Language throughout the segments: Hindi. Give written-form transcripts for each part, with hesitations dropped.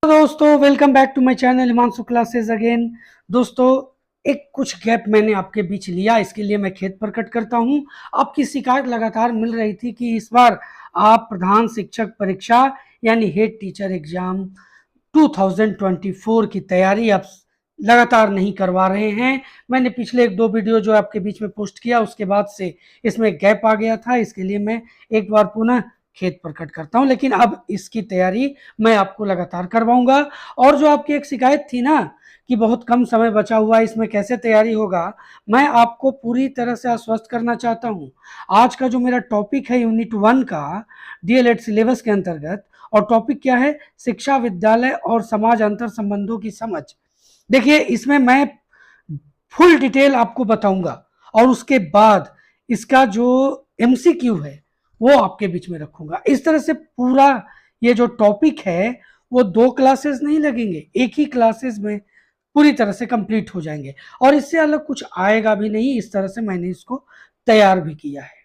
दोस्तों welcome back to my channel Himanshu classes again. दोस्तों एक कुछ गैप मैंने आपके बीच लिया, इसके लिए मैं खेद प्रकट करता हूं। आपकी शिकायत लगातार मिल रही थी कि इस बार आप प्रधान शिक्षक परीक्षा यानी हेड टीचर एग्जाम 2024 की तैयारी आप लगातार नहीं करवा रहे हैं। मैंने पिछले एक दो वीडियो जो आपके बीच में पोस्ट किया उसके बाद से इसमें गैप आ गया था, इसके लिए मैं एक बार पुनः खेद प्रकट करता हूं। लेकिन अब इसकी तैयारी मैं आपको लगातार करवाऊंगा। और जो आपकी एक शिकायत थी ना कि बहुत कम समय बचा हुआ है, इसमें कैसे तैयारी होगा, मैं आपको पूरी तरह से आश्वस्त करना चाहता हूं। आज का जो मेरा टॉपिक है यूनिट 1 का डीएलएड सिलेबस के अंतर्गत, और टॉपिक क्या है, शिक्षा, विद्यालय और समाज अंतर संबंधों की समझ। देखिए इसमें मैं फुल डिटेल आपको बताऊंगा और उसके बाद इसका जो एमसीक्यू है वो आपके बीच में रखूंगा। इस तरह से पूरा ये जो टॉपिक है वो 2 क्लासेस नहीं लगेंगे, एक ही क्लासेस में पूरी तरह से कंप्लीट हो जाएंगे और इससे अलग कुछ आएगा भी नहीं। इस तरह से मैंने इसको तैयार भी किया है।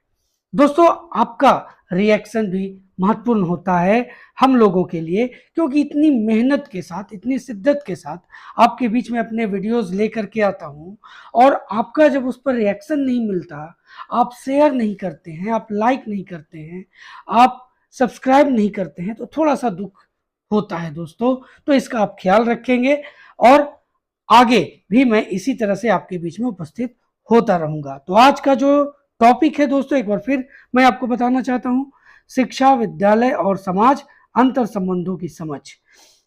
दोस्तों आपका रिएक्शन भी महत्वपूर्ण होता है हम लोगों के लिए, क्योंकि इतनी मेहनत के साथ, इतनी शिद्दत के साथ आपके बीच में अपने वीडियोस लेकर के आता हूं और आपका जब उस पर रिएक्शन नहीं मिलता, आप शेयर नहीं करते हैं, आप लाइक नहीं करते हैं, आप सब्सक्राइब नहीं करते हैं, तो थोड़ा सा दुख होता है दोस्तों। तो इसका आप ख्याल रखेंगे और आगे भी मैं इसी तरह से आपके बीच में उपस्थित होता रहूंगा। तो आज का जो टॉपिक है दोस्तों, एक बार फिर मैं आपको बताना चाहता हूं, शिक्षा, विद्यालय और समाज, अंतर संबंधों की समझ।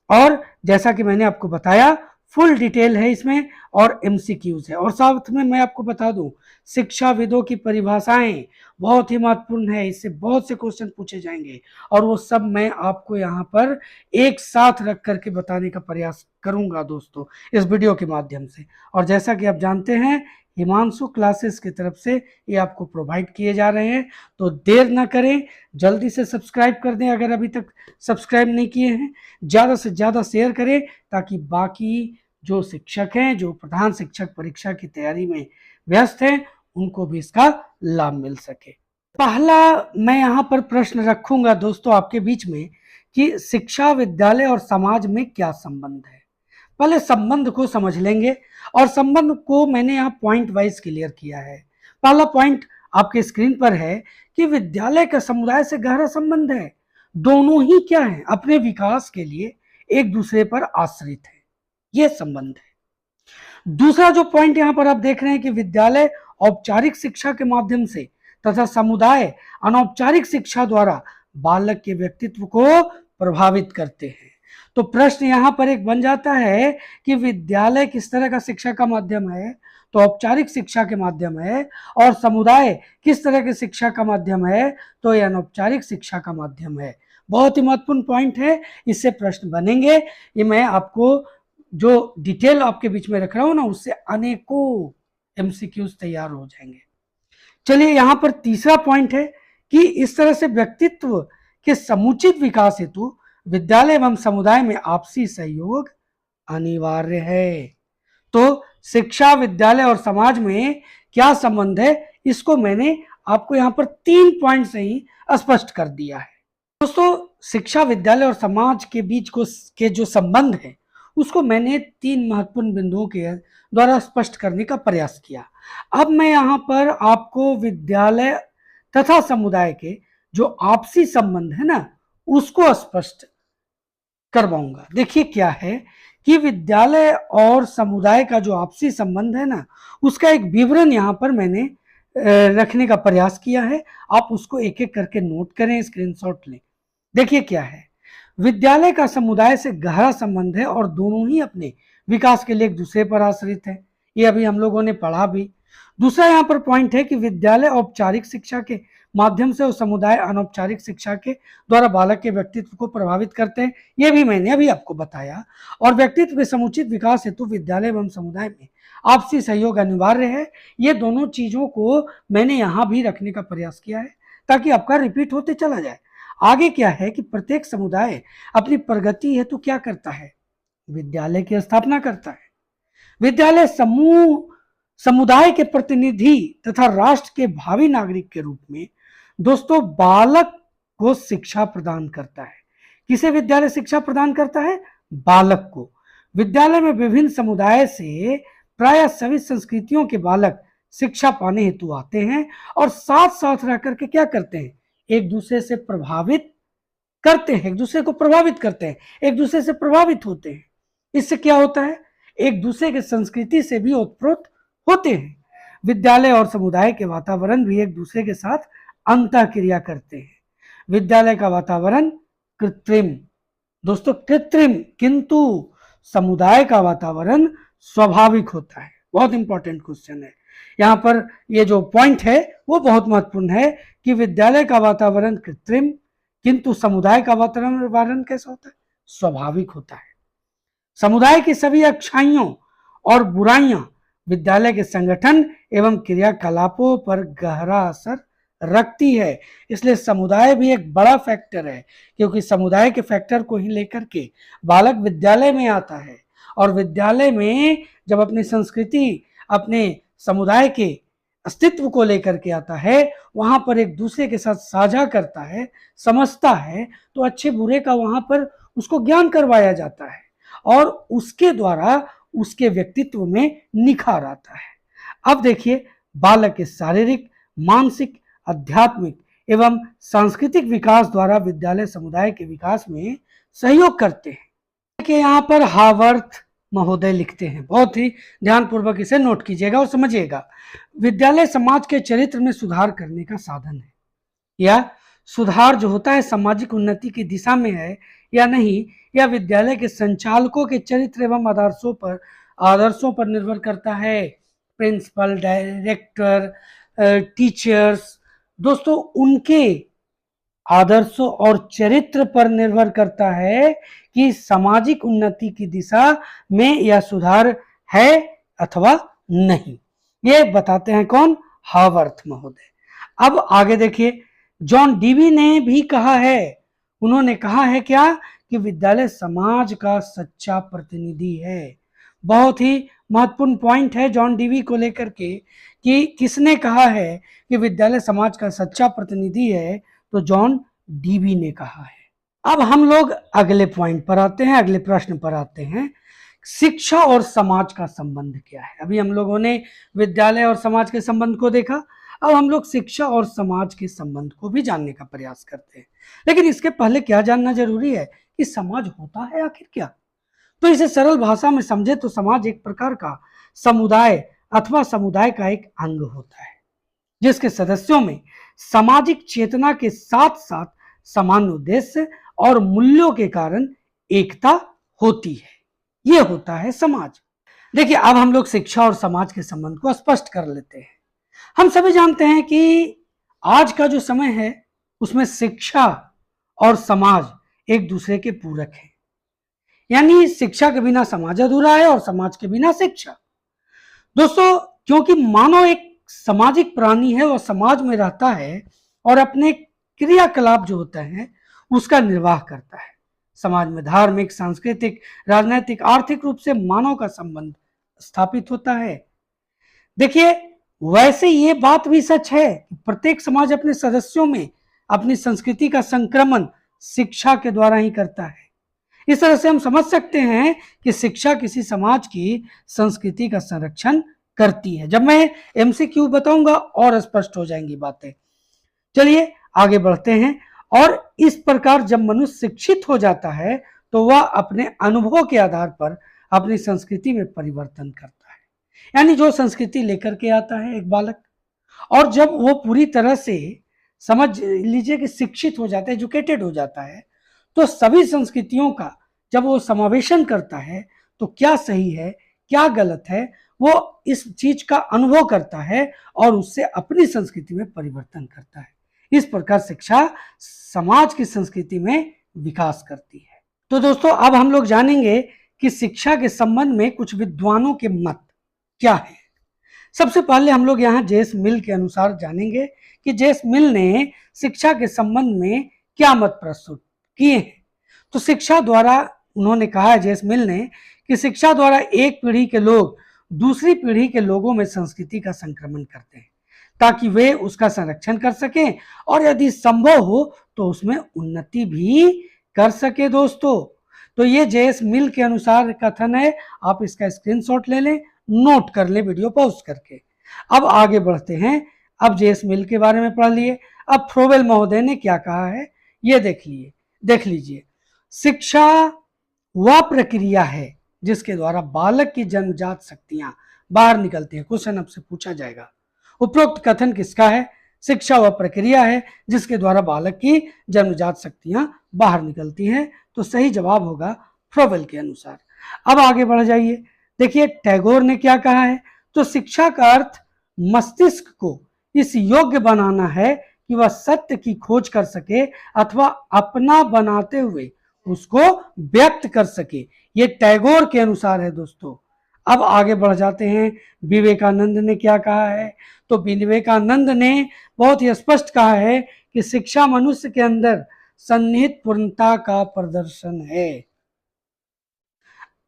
और जैसा कि मैंने आपको बताया फुल डिटेल है इसमें और एमसीक्यूज है। और साथ में मैं आपको बता दूं, शिक्षाविदों की परिभाषाएं बहुत ही महत्वपूर्ण है, इससे बहुत से क्वेश्चन पूछे जाएंगे और वो सब मैं आपको यहाँ पर एक साथ रख करके बताने का प्रयास करूंगा दोस्तों इस वीडियो के माध्यम से। और जैसा कि आप जानते हैं हिमांशु क्लासेस की तरफ से ये आपको प्रोवाइड किए जा रहे हैं, तो देर ना करें, जल्दी से सब्सक्राइब कर दें अगर अभी तक सब्सक्राइब नहीं किए हैं, ज़्यादा से ज़्यादा शेयर करें ताकि बाकी जो शिक्षक हैं, जो प्रधान शिक्षक परीक्षा की तैयारी में व्यस्त हैं, उनको भी इसका लाभ मिल सके। पहला मैं यहाँ पर प्रश्न रखूंगा दोस्तों आपके बीच में कि शिक्षा, विद्यालय और समाज में क्या संबंध है। पहले संबंध को समझ लेंगे और संबंध को मैंने यहाँ पॉइंट वाइज क्लियर किया है। पहला पॉइंट आपके स्क्रीन पर है कि विद्यालय का समुदाय से गहरा संबंध है। दोनों ही क्या है, अपने विकास के लिए एक दूसरे पर आश्रित है, यह संबंध है। दूसरा जो पॉइंट यहाँ पर आप देख रहे हैं कि विद्यालय औपचारिक शिक्षा के माध्यम से तथा समुदाय अनौपचारिक शिक्षा द्वारा बालक के व्यक्तित्व को प्रभावित करते हैं। तो प्रश्न यहाँ पर एक बन जाता है कि विद्यालय किस तरह का शिक्षा का माध्यम है, तो औपचारिक शिक्षा के माध्यम है, और समुदाय किस तरह की शिक्षा का माध्यम है, तो यह अनौपचारिक शिक्षा का माध्यम है। बहुत ही महत्वपूर्ण पॉइंट है, इससे प्रश्न बनेंगे। ये मैं आपको जो डिटेल आपके बीच में रख रहा हूं ना, उससे अनेकों एमसीक्यूज तैयार हो जाएंगे। चलिए यहाँ पर तीसरा पॉइंट है कि इस तरह से व्यक्तित्व के समुचित विकास हेतु विद्यालय एवं समुदाय में आपसी सहयोग अनिवार्य है। तो शिक्षा, विद्यालय और समाज में क्या संबंध है, इसको मैंने आपको यहाँ पर 3 पॉइंट से ही स्पष्ट कर दिया है। दोस्तों शिक्षा, विद्यालय और समाज के बीच के जो संबंध है उसको मैंने 3 महत्वपूर्ण बिंदुओं के द्वारा स्पष्ट करने का प्रयास किया। अब मैं यहाँ पर आपको विद्यालय तथा समुदाय के जो आपसी संबंध है ना, उसको स्पष्ट करवाऊंगा। देखिए क्या है कि विद्यालय और समुदाय का जो आपसी संबंध है ना, उसका एक विवरण यहाँ पर मैंने रखने का प्रयास किया है। आप उसको एक एक करके नोट करें, स्क्रीनशॉट लें। देखिए क्या है, विद्यालय का समुदाय से गहरा संबंध है और दोनों ही अपने विकास के लिए एक दूसरे पर आश्रित है, ये अभी हम लोगों ने पढ़ा भी। दूसरा यहाँ पर पॉइंट है कि विद्यालय औपचारिक शिक्षा के माध्यम से और समुदाय अनौपचारिक शिक्षा के द्वारा बालक के व्यक्तित्व को प्रभावित करते हैं, ये भी मैंने अभी आपको बताया। और व्यक्तित्व के समुचित विकास हेतु विद्यालय एवं समुदाय में आपसी सहयोग अनिवार्य है। ये दोनों चीजों को मैंने यहाँ भी रखने का प्रयास किया है ताकि आपका रिपीट होते चला जाए। आगे क्या है कि प्रत्येक समुदाय अपनी प्रगति हेतु क्या करता है, विद्यालय की स्थापना करता है। विद्यालय समुदाय के प्रतिनिधि तथा राष्ट्र के भावी नागरिक के रूप में दोस्तों बालक को शिक्षा प्रदान करता है। किसे विद्यालय शिक्षा प्रदान करता है? बालक को। विद्यालय में विभिन्न समुदाय से प्राय सभी संस्कृतियों के बालक शिक्षा पाने हेतु आते हैं और साथ साथ रह करके क्या करते हैं, एक दूसरे से प्रभावित करते हैं, एक दूसरे को प्रभावित करते हैं, एक दूसरे से प्रभावित होते हैं। इससे क्या होता है, एक दूसरे के संस्कृति से भी ओतप्रोत होते हैं। विद्यालय और समुदाय के वातावरण भी एक दूसरे के साथ अंतःक्रिया करते हैं। विद्यालय का वातावरण कृत्रिम, दोस्तों कृत्रिम, किंतु समुदाय का वातावरण स्वाभाविक होता है। बहुत इंपॉर्टेंट क्वेश्चन है यहाँ पर, ये जो पॉइंट है वो बहुत महत्वपूर्ण है कि विद्यालय का वातावरण कृत्रिम किंतु समुदाय का वातावरण कैसा होता है, स्वाभाविक होता है। समुदाय की सभी अच्छाइयों और बुराइयां विद्यालय के संगठन एवं क्रियाकलापों पर गहरा असर रखती है। इसलिए समुदाय भी एक बड़ा फैक्टर है, क्योंकि समुदाय के फैक्टर को ही लेकर के बालक विद्यालय में आता है और विद्यालय में जब अपनी संस्कृति, अपने समुदाय के अस्तित्व को लेकर के आता है, वहां पर एक दूसरे के साथ साझा करता है, समझता है, तो अच्छे बुरे का वहां पर उसको ज्ञान करवाया जाता है और उसके द्वारा उसके व्यक्तित्व में निखार आता है। अब देखिए, बालक के शारीरिक, मानसिक, आध्यात्मिक एवं सांस्कृतिक विकास द्वारा विद्यालय समुदाय के विकास में सहयोग करते हैं। देखिए यहाँ पर हावर्थ महोदय लिखते हैं, बहुत ही ध्यानपूर्वक इसे नोट कीजिएगा और समझिएगा। विद्यालय समाज के चरित्र में सुधार करने का साधन है, या सुधार जो होता है सामाजिक उन्नति की दिशा में है या नहीं, या विद्यालय के संचालकों के चरित्र एवं आदर्शों पर निर्भर करता है। प्रिंसिपल, डायरेक्टर, टीचर्स, दोस्तों उनके आदर्शों और चरित्र पर निर्भर करता है कि सामाजिक उन्नति की दिशा में यह सुधार है अथवा नहीं। ये बताते हैं कौन, हावर्थ महोदय। अब आगे देखिए, जॉन डीवी ने भी कहा है, उन्होंने कहा है क्या, कि विद्यालय समाज का सच्चा प्रतिनिधि है। बहुत ही महत्वपूर्ण पॉइंट है जॉन डीवी को लेकर के, कि किसने कहा है कि विद्यालय समाज का सच्चा प्रतिनिधि है, तो जॉन डीवी ने कहा है। अब हम लोग अगले पॉइंट पर आते हैं, अगले प्रश्न पर आते हैं। शिक्षा और समाज का संबंध क्या है। अभी हम लोगों ने विद्यालय और समाज के संबंध को देखा, अब हम लोग शिक्षा और समाज के संबंध को भी जानने का प्रयास करते हैं। लेकिन इसके पहले क्या जानना जरूरी है कि समाज होता है आखिर क्या। तो इसे सरल भाषा में समझे तो समाज एक प्रकार का समुदाय अथवा समुदाय का एक अंग होता है, जिसके सदस्यों में सामाजिक चेतना के साथ साथ समान उद्देश्य और मूल्यों के कारण एकता होती है। यह होता है समाज। देखिए, अब हम लोग शिक्षा और समाज के संबंध को स्पष्ट कर लेते हैं। हम सभी जानते हैं कि आज का जो समय है उसमें शिक्षा और समाज एक दूसरे के पूरक है, यानी शिक्षा के बिना समाज अधूरा है और समाज के बिना शिक्षा। दोस्तों, क्योंकि मानव एक सामाजिक प्राणी है, वो समाज में रहता है और अपने क्रियाकलाप जो होता है उसका निर्वाह करता है। समाज में धार्मिक, सांस्कृतिक, राजनीतिक, आर्थिक रूप से मानव का संबंध स्थापित होता है। देखिए, वैसे ये बात भी सच है कि प्रत्येक समाज अपने सदस्यों में अपनी संस्कृति का संक्रमण शिक्षा के द्वारा ही करता है। इस तरह से हम समझ सकते हैं कि शिक्षा किसी समाज की संस्कृति का संरक्षण करती है। जब मैं एमसीक्यू बताऊंगा और स्पष्ट हो जाएंगी बातें। चलिए आगे बढ़ते हैं। और इस प्रकार जब मनुष्य शिक्षित हो जाता है तो वह अपने अनुभव के आधार पर अपनी संस्कृति में परिवर्तन करता है, यानी जो संस्कृति लेकर के आता है एक बालक, और जब वो पूरी तरह से समझ लीजिए कि शिक्षित हो जाता है, एजुकेटेड हो जाता है, तो सभी संस्कृतियों का जब वो समावेशन करता है तो क्या सही है क्या गलत है वो इस चीज का अनुभव करता है और उससे अपनी संस्कृति में परिवर्तन करता है। इस प्रकार शिक्षा समाज की संस्कृति में विकास करती है। तो दोस्तों, अब हम लोग जानेंगे कि शिक्षा के संबंध में कुछ विद्वानों के मत क्या है। सबसे पहले हम लोग यहाँ जेस मिल के अनुसार जानेंगे कि जेस मिल ने शिक्षा के संबंध में क्या मत प्रस्तुत किए हैं। तो शिक्षा द्वारा उन्होंने कहा है जेस मिल ने कि शिक्षा द्वारा एक पीढ़ी के लोग दूसरी पीढ़ी के लोगों में संस्कृति का संक्रमण करते हैं ताकि वे उसका संरक्षण कर सकें और यदि संभव हो तो उसमें उन्नति भी कर सके। दोस्तों, तो ये जेएस मिल के अनुसार कथन है, आप इसका स्क्रीनशॉट ले लें, नोट कर लें वीडियो पॉज करके। अब आगे बढ़ते हैं। अब जेएस मिल के बारे में पढ़ लिए, अब फ्रोबेल महोदय ने क्या कहा है ये देख लीजिए। शिक्षा वह प्रक्रिया है जिसके द्वारा बालक की जन्मजात शक्तियां बाहर निकलती हैं। क्वेश्चन आपसे पूछा जाएगा, उपरोक्त कथन किसका है? शिक्षा वह प्रक्रिया है जिसके द्वारा बालक की जन्मजात शक्तियां बाहर निकलती हैं। तो सही जवाब होगा फ्रोबेल के अनुसार। अब आगे बढ़ जाइए, देखिए टैगोर ने क्या कहा है। तो शिक्षा का अर्थ मस्तिष्क को इस योग्य बनाना है कि वह सत्य की खोज कर सके अथवा अपना बनाते हुए उसको व्यक्त कर सके। ये टैगोर के अनुसार है दोस्तों। अब आगे बढ़ जाते हैं, विवेकानंद ने क्या कहा है। तो विवेकानंद ने बहुत ही स्पष्ट कहा है कि शिक्षा मनुष्य के अंदर सन्निहित पूर्णता का प्रदर्शन है।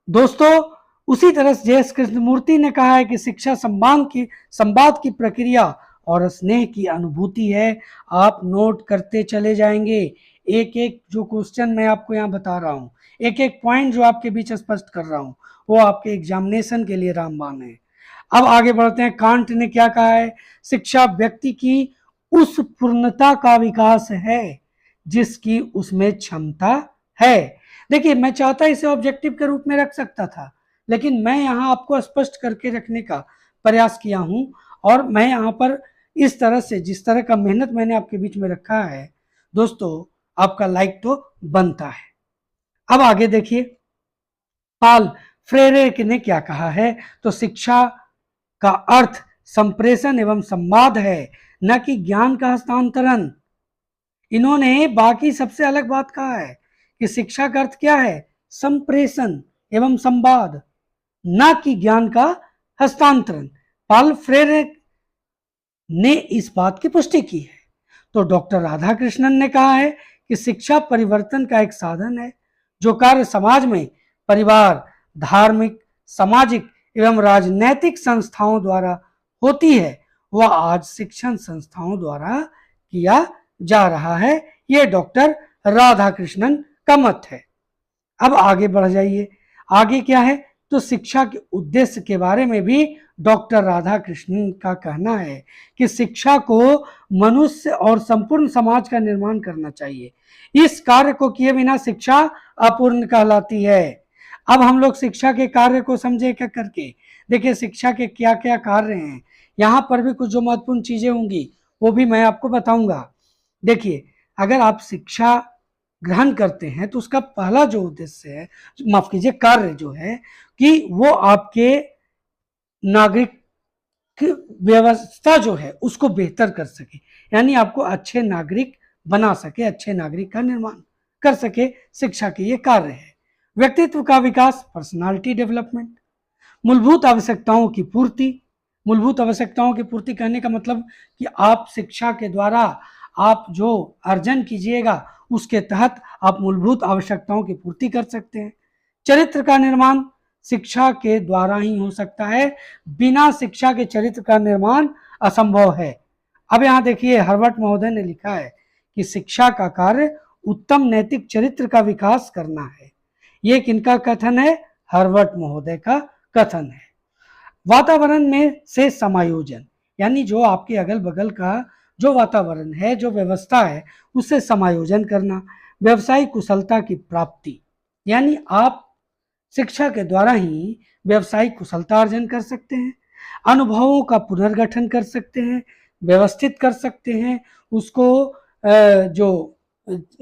दोस्तों उसी तरह जेएस कृष्णमूर्ति ने कहा है कि शिक्षा संवाद की प्रक्रिया और स्नेह की अनुभूति है। आप नोट करते चले जाएंगे, एक एक जो क्वेश्चन मैं आपको यहाँ बता रहा हूँ, एक एक पॉइंट जो आपके बीच स्पष्ट कर रहा हूँ, वो आपके एग्जामिनेशन के लिए रामबाण है। अब आगे बढ़ते हैं, कांट ने क्या कहा है। शिक्षा व्यक्ति की उस पूर्णता का विकास है जिसकी उसमें क्षमता है। देखिए मैं चाहता इसे ऑब्जेक्टिव के रूप में रख सकता था, लेकिन मैं यहाँ आपको स्पष्ट करके रखने का प्रयास किया हूं, और मैं यहाँ पर इस तरह से जिस तरह का मेहनत मैंने आपके बीच में रखा है दोस्तों, आपका लाइक तो बनता है। अब आगे देखिए, पाल फ्रेरे ने क्या कहा है। तो शिक्षा का अर्थ संप्रेषण एवं संवाद है, न कि ज्ञान का हस्तांतरण। इन्होंने बाकी सबसे अलग बात कहा है कि शिक्षा का अर्थ क्या है, संप्रेषण एवं संवाद, न कि ज्ञान का हस्तांतरण। पाल फ्रेरे ने इस बात की पुष्टि की है। तो डॉक्टर राधाकृष्णन ने कहा है कि शिक्षा परिवर्तन का एक साधन है। जो कार्य समाज में परिवार, धार्मिक, सामाजिक एवं राजनैतिक संस्थाओं द्वारा होती है, वह आज शिक्षण संस्थाओं द्वारा किया जा रहा है। यह डॉक्टर राधाकृष्णन का मत है। अब आगे बढ़ जाइए, आगे क्या है। तो शिक्षा के उद्देश्य के बारे में भी डॉक्टर राधाकृष्णन का कहना है कि शिक्षा को मनुष्य और संपूर्ण समाज का निर्माण करना चाहिए। इस कार्य को किए बिना शिक्षा अपूर्ण कहलाती है। अब हम लोग शिक्षा के कार्य को समझे क्या करके। देखिए शिक्षा के क्या क्या कार्य हैं, यहाँ पर भी कुछ जो महत्वपूर्ण चीजें होंगी वो भी मैं आपको बताऊंगा। देखिए अगर आप शिक्षा ग्रहण करते हैं तो उसका पहला जो उद्देश्य है, माफ कीजिए कार्य जो है, कि वो आपके नागरिक व्यवस्था जो है उसको बेहतर कर सके, यानी आपको अच्छे नागरिक बना सके, अच्छे नागरिक का निर्माण कर सके। शिक्षा के ये कार्य है। व्यक्तित्व का विकास, पर्सनालिटी डेवलपमेंट, मूलभूत आवश्यकताओं की पूर्ति। मूलभूत आवश्यकताओं की पूर्ति कहने का मतलब कि आप शिक्षा के द्वारा आप जो अर्जन कीजिएगा उसके तहत आप मूलभूत आवश्यकताओं की पूर्ति कर सकते हैं। चरित्र का निर्माण शिक्षा के द्वारा ही हो सकता है, बिना शिक्षा के चरित्र का निर्माण असंभव है। अब यहाँ देखिए हर्बर्ट महोदय ने लिखा है कि शिक्षा का कार्य उत्तम नैतिक चरित्र का विकास करना है। ये किनका कथन है? हर्बर्ट महोदय का कथन है। वातावरण में से समायोजन, यानी जो आपके अगल बगल का जो वातावरण है, जो व्यवस्था है, उससे समायोजन करना। व्यवसायिक कुशलता की प्राप्ति, यानी आप शिक्षा के द्वारा ही व्यवसायिक कुशलता अर्जन कर सकते हैं। अनुभवों का पुनर्गठन कर सकते हैं, व्यवस्थित कर सकते हैं, उसको जो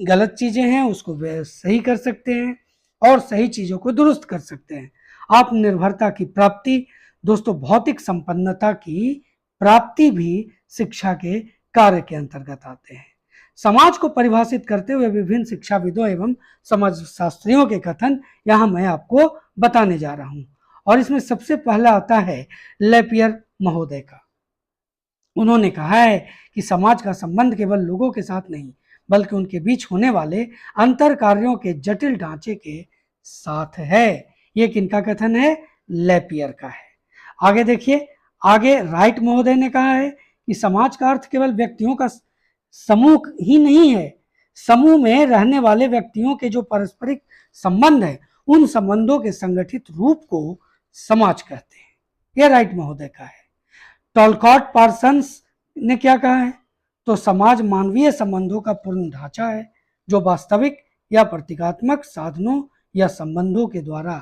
गलत चीजें हैं उसको सही कर सकते हैं और सही चीजों को दुरुस्त कर सकते हैं। आत्मनिर्भरता की प्राप्ति, दोस्तों भौतिक संपन्नता की प्राप्ति भी शिक्षा के कार्य के अंतर्गत आते हैं। समाज को परिभाषित करते हुए विभिन्न शिक्षाविदों एवं समाज शास्त्रियों के कथन यहाँ मैं आपको बताने जा रहा हूँ, और इसमें सबसे पहला आता है लेपियर महोदय का। उन्होंने कहा है कि समाज का संबंध केवल लोगों के साथ नहीं बल्कि उनके बीच होने वाले अंतर कार्यों के जटिल ढांचे के साथ है। ये किनका कथन है? लेपियर का है। आगे देखिए, आगे राइट महोदय ने कहा है कि समाज का अर्थ केवल व्यक्तियों का समूह ही नहीं है, समूह में रहने वाले व्यक्तियों के जो पारस्परिक संबंध है, उन संबंधों के संगठित रूप को समाज कहते हैं। यह राइट महोदय का है। टॉलकॉट पार्सन्स ने क्या कहा है? तो समाज मानवीय संबंधों का पूर्ण ढांचा है जो वास्तविक या प्रतीकात्मक साधनों या संबंधों के द्वारा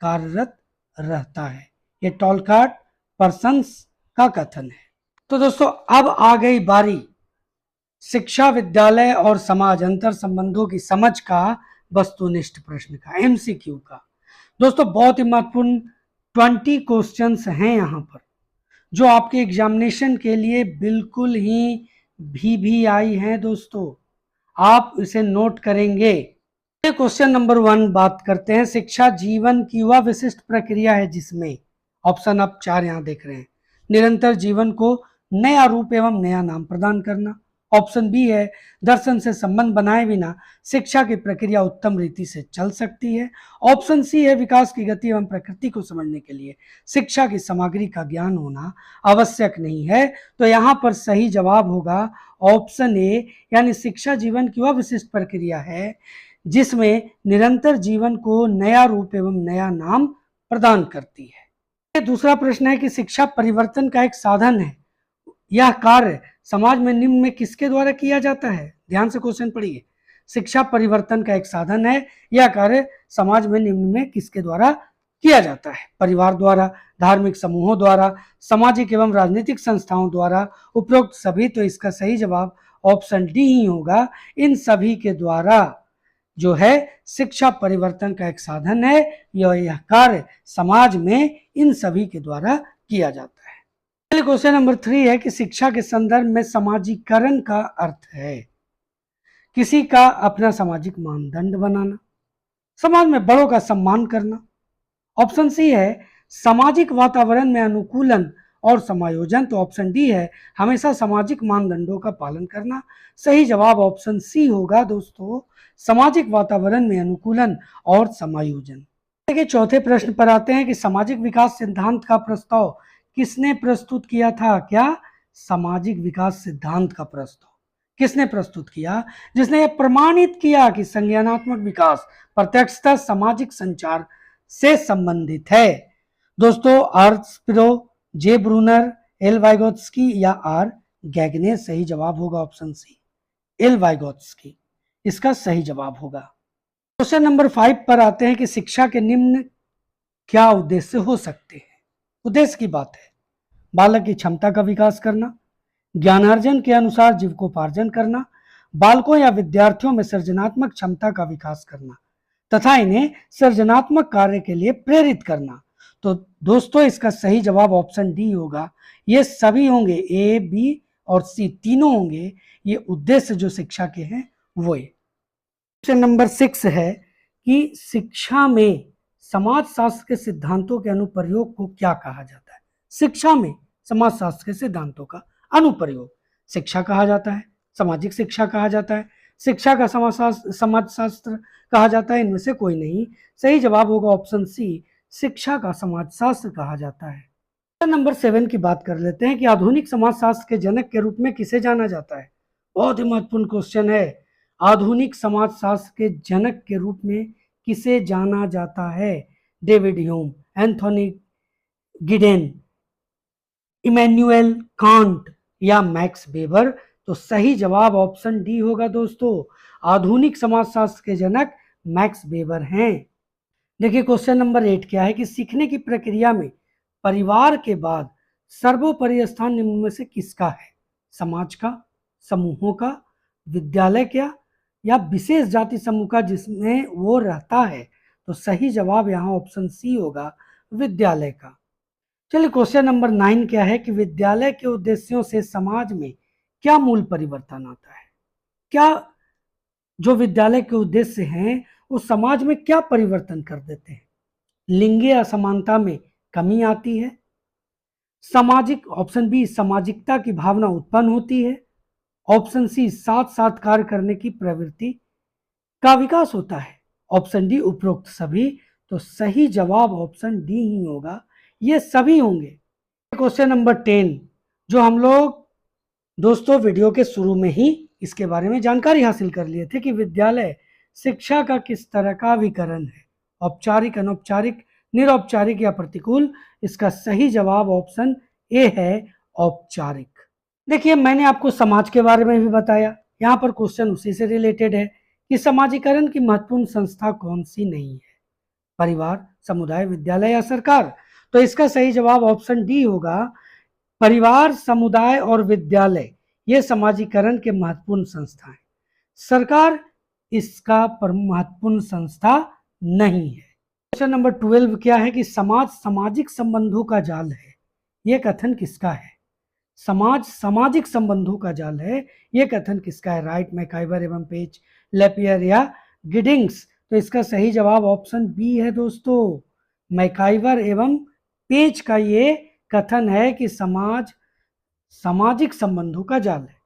कार्यरत रहता है। ये टॉलकॉट पार्सन्स का कथन है। तो दोस्तों अब आ गई बारी शिक्षा, विद्यालय और समाज अंतर संबंधों की समझ का वस्तुनिष्ठ प्रश्न का, एमसीक्यू का। दोस्तों बहुत ही महत्वपूर्ण 20 क्वेश्चंस हैं यहाँ पर जो आपके एग्जामिनेशन के लिए बिल्कुल ही VVI हैं दोस्तों, आप इसे नोट करेंगे। क्वेश्चन नंबर 1 बात करते हैं। शिक्षा जीवन की वह विशिष्ट प्रक्रिया है जिसमें, ऑप्शन आप 4 यहाँ देख रहे हैं, निरंतर जीवन को नया रूप एवं नया नाम प्रदान करना। ऑप्शन बी है दर्शन से संबंध बनाए बिना शिक्षा की प्रक्रिया उत्तम रीति से चल सकती है। ऑप्शन सी है विकास की गति एवं प्रकृति को समझने के लिए शिक्षा की सामग्री का ज्ञान होना आवश्यक नहीं है। तो यहाँ पर सही जवाब होगा ऑप्शन ए, यानी शिक्षा जीवन की वह विशिष्ट प्रक्रिया है जिसमें निरंतर जीवन को नया रूप एवं नया नाम प्रदान करती है। दूसरा प्रश्न है कि शिक्षा परिवर्तन का एक साधन है, यह कार्य समाज में निम्न में किसके द्वारा किया जाता है? ध्यान से क्वेश्चन पढ़िए। शिक्षा परिवर्तन का एक साधन है, यह कार्य समाज में निम्न में किसके द्वारा किया जाता है? परिवार द्वारा, धार्मिक समूहों द्वारा, सामाजिक एवं राजनीतिक संस्थाओं द्वारा, उपरोक्त सभी। तो इसका सही जवाब ऑप्शन डी ही होगा, इन सभी के द्वारा जो है शिक्षा परिवर्तन का एक साधन है, यह कार्य समाज में इन सभी के द्वारा किया जाता है। क्वेश्चन नंबर 3 है कि शिक्षा के संदर्भ में समाजीकरण का अर्थ है किसी का अपना सामाजिक मानदंड बनाना, समाज में बड़ों का सम्मान करना। ऑप्शन सी है सामाजिक वातावरण में अनुकूलन और समायोजन। तो ऑप्शन डी है हमेशा सामाजिक मानदंडों का पालन करना। सही जवाब ऑप्शन सी होगा दोस्तों, सामाजिक वातावरण में अनुकूलन और समायोजन। देखिए चौथे प्रश्न पर आते हैं कि सामाजिक विकास सिद्धांत का प्रस्ताव किसने प्रस्तुत किया था? क्या सामाजिक विकास सिद्धांत का प्रस्ताव किसने प्रस्तुत किया? जिसने यह प्रमाणित किया कि संज्ञानात्मक विकास प्रत्यक्षतः सामाजिक संचार से संबंधित है। दोस्तों R Spiro, J Bruner, L Vygotsky या आर गैगने। सही जवाब होगा ऑप्शन सी, एल वाइगोत्स्की इसका सही जवाब होगा। क्वेश्चन नंबर 5 पर आते हैं कि शिक्षा के निम्न क्या उद्देश्य हो सकते हैं? उद्देश्य की बात है बालक की क्षमता का विकास करना, ज्ञानार्जन के अनुसार जीविकोपार्जन करना, बालकों या विद्यार्थियों में सृजनात्मक क्षमता का विकास करना तथा इन्हें सृजनात्मक कार्य के लिए प्रेरित करना। तो दोस्तों इसका सही जवाब ऑप्शन डी होगा, ये सभी होंगे, ए, बी और सी तीनों होंगे, ये उद्देश्य जो शिक्षा के हैं वो है। क्वेश्चन नंबर 6 है कि शिक्षा में समाजशास्त्र के सिद्धांतों के अनुप्रयोग को क्या कहा जाता है? शिक्षा में समाजशास्त्र के सिद्धांतों का अनुप्रयोग शिक्षा कहा जाता है, सामाजिक शिक्षा कहा जाता है, शिक्षा का समाजशास्त्र कहा जाता है, इनमें से कोई नहीं। सही जवाब होगा ऑप्शन सी, शिक्षा का समाजशास्त्र कहा जाता है। नंबर 7 की बात कर लेते हैं कि आधुनिक समाजशास्त्र के जनक के रूप में किसे जाना जाता है? बहुत ही महत्वपूर्ण क्वेश्चन है। आधुनिक समाजशास्त्र के जनक के रूप में किसे जाना जाता है? David Hume, Anthony Gidden, Immanuel Kant या मैक्स वेबर। तो सही जवाब ऑप्शन डी होगा दोस्तों, आधुनिक समाजशास्त्र के जनक मैक्स वेबर हैं। देखिए क्वेश्चन नंबर 8 क्या है कि सीखने की प्रक्रिया में परिवार के बाद सर्वोपरि स्थान निम्न में से किसका है? समाज का, समूहों का, विद्यालय का या विशेष जाति समूह का जिसमें वो रहता है? तो सही जवाब यहाँ ऑप्शन सी होगा, विद्यालय का। चलिए क्वेश्चन नंबर 9 क्या है कि विद्यालय के उद्देश्यों से समाज में क्या मूल परिवर्तन आता है? क्या जो विद्यालय के उद्देश्य हैं वो समाज में क्या परिवर्तन कर देते हैं? लिंगीय असमानता में कमी आती है, सामाजिक, ऑप्शन बी सामाजिकता की भावना उत्पन्न होती है, ऑप्शन सी साथ साथ कार्य करने की प्रवृत्ति का विकास होता है, ऑप्शन डी उपरोक्त सभी। तो सही जवाब ऑप्शन डी ही होगा, ये सभी होंगे। क्वेश्चन नंबर 10 जो हम लोग दोस्तों वीडियो के शुरू में ही इसके बारे में जानकारी हासिल कर लिए थे कि विद्यालय शिक्षा का किस तरह का विकरण है, औपचारिक, अनौपचारिक, निरौपचारिक या प्रतिकूल। इसका सही जवाब ऑप्शन ए है, औपचारिक। देखिए, मैंने आपको समाज के बारे में भी बताया, यहाँ पर क्वेश्चन उसी से रिलेटेड है कि समाजीकरण की महत्वपूर्ण संस्था कौन सी नहीं है, परिवार, समुदाय, विद्यालय या सरकार। तो इसका सही जवाब ऑप्शन डी होगा, परिवार, समुदाय और विद्यालय ये समाजीकरण के महत्वपूर्ण संस्था हैं। सरकार इसका महत्वपूर्ण संस्था नहीं है। क्वेश्चन नंबर 12 क्या है कि समाज सामाजिक संबंधों का जाल है, यह कथन किसका है? समाज सामाजिक संबंधों का जाल है, यह कथन किसका है? राइट, मैकाइवर एवं पेज, लेपियर या गिडिंग्स। तो इसका सही जवाब ऑप्शन बी है दोस्तों, मैकाइवर एवं पेज का ये कथन है कि समाज सामाजिक संबंधों का जाल है।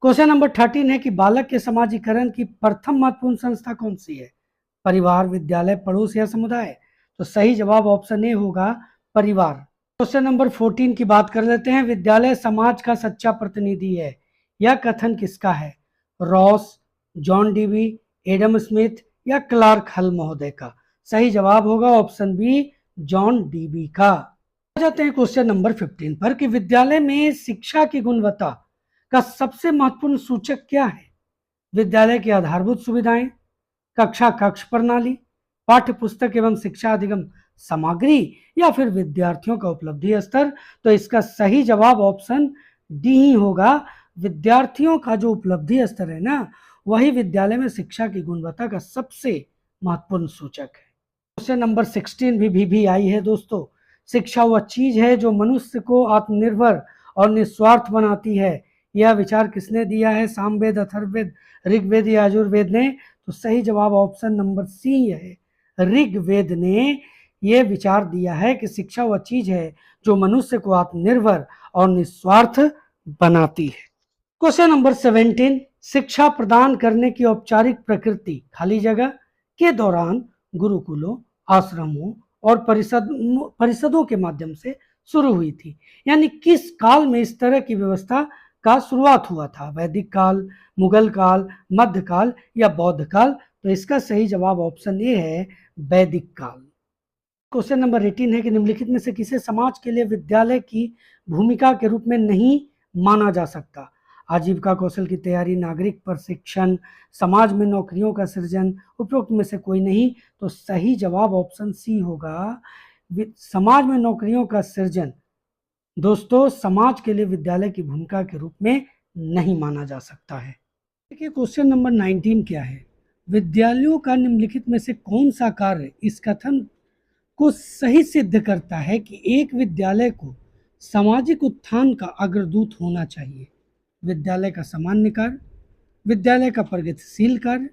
क्वेश्चन नंबर 13 है कि बालक के समाजीकरण की प्रथम महत्वपूर्ण संस्था कौन सी है, परिवार, विद्यालय, पड़ोस या समुदाय। तो सही जवाब ऑप्शन ए होगा, परिवार। क्वेश्चन नंबर 14 की बात कर लेते हैं, विद्यालय समाज का सच्चा प्रतिनिधि है, यह कथन किसका है? Ross, John Dewey, Adam Smith या क्लार्क हल महोदय का। सही जवाब होगा ऑप्शन बी, जॉन डीवी का। आ जाते हैं क्वेश्चन नंबर 15 पर कि विद्यालय में शिक्षा की गुणवत्ता का सबसे महत्वपूर्ण सूचक क्या है? विद्यालय की आधारभूत सुविधाएं, कक्षा कक्ष प्रणाली, पाठ्य पुस्तक एवं शिक्षा अधिगम सामग्री या फिर विद्यार्थियों का उपलब्धि स्तर। तो इसका सही जवाब ऑप्शन डी ही होगा, विद्यार्थियों का जो उपलब्धि स्तर है ना, वही विद्यालय में शिक्षा की गुणवत्ता का सबसे महत्वपूर्ण सूचक है। क्वेश्चन नंबर 16 भी आई है दोस्तों, शिक्षा वह चीज है जो मनुष्य को आत्मनिर्भर और निस्वार्थ बनाती है, यह विचार किसने दिया है? सामवेद, अथर्ववेद, ऋग्वेद या यजुर्वेद ने। तो सही जवाब ऑप्शन नंबर सी है, ऋग्वेद ने यह विचार दिया है कि शिक्षा वह चीज है जो मनुष्य को आत्मनिर्भर और निस्वार्थ बनाती है। क्वेश्चन नंबर 17, शिक्षा प्रदान करने की औपचारिक प्रकृति खाली जगह के दौरान गुरुकुलों, आश्रमों और परिषदों के माध्यम से शुरू हुई थी, यानी किस काल में इस तरह की व्यवस्था का शुरुआत हुआ था? वैदिक काल, मुगल काल, मध्यकाल या बौद्ध काल। तो इसका सही जवाब ऑप्शन ए है, वैदिक काल। क्वेश्चन नंबर 18 है कि निम्नलिखित में से किसे समाज के लिए विद्यालय की भूमिका के रूप में नहीं माना जा सकता? आजीविका कौशल की तैयारी, नागरिक प्रशिक्षण, समाज में नौकरियों का सृजन, उपरोक्त में से कोई नहीं। तो सही जवाब ऑप्शन सी होगा, समाज में नौकरियों का सृजन दोस्तों समाज के लिए विद्यालय की भूमिका के रूप में नहीं माना जा सकता है। देखिए क्वेश्चन नंबर 19 क्या है, विद्यालयों का निम्नलिखित में से कौन सा कार्य इस कथन को सही सिद्ध करता है कि एक विद्यालय को सामाजिक उत्थान का अग्रदूत होना चाहिए? विद्यालय का सामान्य कार्य, विद्यालय का प्रगतिशील कार्य,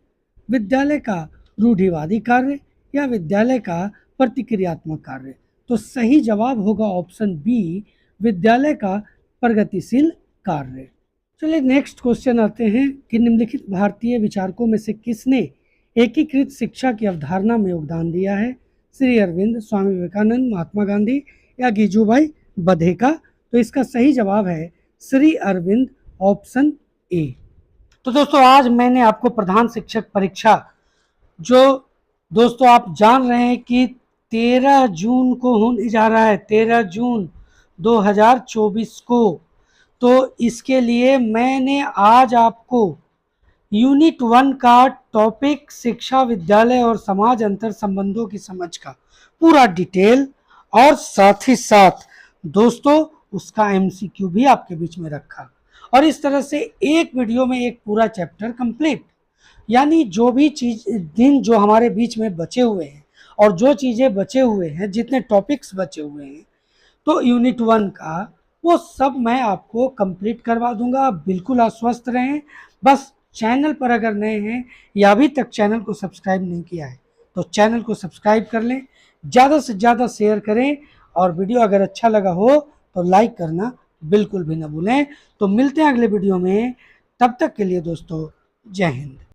विद्यालय का रूढ़िवादी कार्य या विद्यालय का प्रतिक्रियात्मक कार्य। तो सही जवाब होगा ऑप्शन बी, विद्यालय का प्रगतिशील कार्य। चलिए नेक्स्ट क्वेश्चन आते हैं कि निम्नलिखित भारतीय विचारकों में से किसने एकीकृत शिक्षा की अवधारणा में योगदान दिया है? श्री अरविंद, स्वामी विवेकानंद, महात्मा गांधी या गिजुभाई बधेका। तो इसका सही जवाब है श्री अरविंद, ऑप्शन ए। तो दोस्तों आज मैंने आपको प्रधान शिक्षक परीक्षा, जो दोस्तों आप जान रहे हैं कि 13 जून को होने जा रहा है, 13 जून 2024 को, तो इसके लिए मैंने आज आपको यूनिट 1 का टॉपिक शिक्षा, विद्यालय और समाज अंतर संबंधों की समझ का पूरा डिटेल और साथ ही साथ दोस्तों उसका एमसीक्यू भी आपके बीच में रखा, और इस तरह से एक वीडियो में एक पूरा चैप्टर कंप्लीट, यानी जो भी चीज दिन जो हमारे बीच में बचे हुए हैं और जो चीज़ें बचे हुए हैं, जितने टॉपिक्स बचे हुए हैं, तो यूनिट 1 का वो सब मैं आपको कंप्लीट करवा दूंगा। आप बिल्कुल आश्वस्त रहें। बस चैनल पर अगर नए हैं या अभी तक चैनल को सब्सक्राइब नहीं किया है तो चैनल को सब्सक्राइब कर लें, ज़्यादा से ज़्यादा शेयर करें, और वीडियो अगर अच्छा लगा हो तो लाइक करना बिल्कुल भी ना भूलें। तो मिलते हैं अगले वीडियो में, तब तक के लिए दोस्तों जय हिंद।